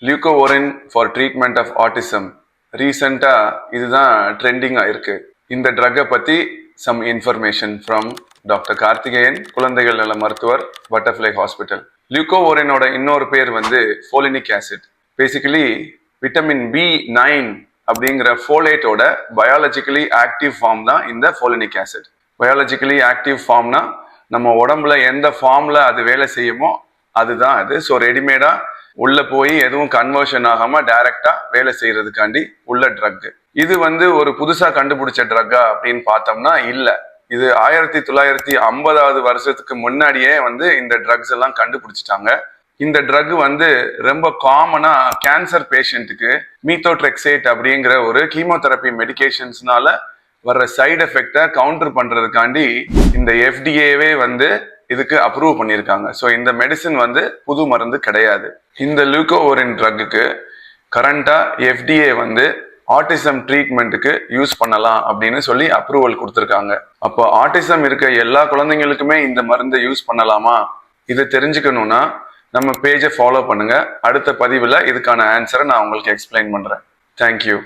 லியூகோவோரின் for treatment of autism. ரீசெண்டாக இதுதான் ட்ரெண்டிங்காக இருக்கு. இந்த ட்ரக்கை பற்றி some information from doctor Karthikeyan, குழந்தைகள் நல மருத்துவர், பட்டர்ஃப்ளை ஹாஸ்பிட்டல். லியூகோவோரினோட இன்னொரு பேர் வந்து ஃபோலினிக் ஆசிட். பேசிக்கலி விட்டமின் B9 அப்படிங்கிற ஃபோலேட்டோட பயாலஜிக்கலி ஆக்டிவ் ஃபார்ம் தான் இந்த ஃபோலினிக் ஆசிட். பயாலஜிக்கலி ஆக்டிவ் ஃபார்ம்னா நம்ம உடம்புல எந்த ஃபார்ம்ல அது வேலை செய்யுமோ அதுதான் அது. ஸோ ரெடிமேடா உள்ள போய் எதுவும் கன்வர்ஷன் ஆகாம டைரக்டா வேலை செய்யறதுக்காண்டி உள்ள ட்ரக். இது வந்து ஒரு புதுசா கண்டுபிடிச்ச ட்ரக்கா அப்படின்னு பார்த்தோம்னா இல்ல. இது 1950வது வருஷத்துக்கு முன்னாடியே வந்து இந்த ட்ரக்ஸ் எல்லாம் கண்டுபிடிச்சிட்டாங்க. இந்த ட்ரக் வந்து ரொம்ப காமனா கேன்சர் பேஷண்ட்டுக்கு மீத்தோட்ரெக்சேட் அப்படிங்கிற ஒரு கீமோதெரப்பி மெடிகேஷன்ஸ்னால வர்ற சைடு எஃபெக்டை கவுண்டர் பண்றதுக்காண்டி இந்த FDA வந்து இதுக்கு அப்ரூவ் பண்ணியிருக்காங்க. ஸோ இந்த மெடிசின் வந்து புது மருந்து கிடையாது. இந்த லியூகோவோரின் ட்ரக்குக்கு கரண்டா FDA வந்து ஆட்டிசம் ட்ரீட்மெண்ட்டுக்கு யூஸ் பண்ணலாம் அப்படின்னு சொல்லி அப்ரூவல் கொடுத்துருக்காங்க. அப்போ ஆட்டிசம் இருக்க எல்லா குழந்தைங்களுக்குமே இந்த மருந்தை யூஸ் பண்ணலாமா? இதை தெரிஞ்சுக்கணும்னா நம்ம பேஜை ஃபாலோ பண்ணுங்க. அடுத்த பதிவில் இதுக்கான ஆன்சரை நான் உங்களுக்கு எக்ஸ்பிளைன் பண்றேன். தேங்க்யூ.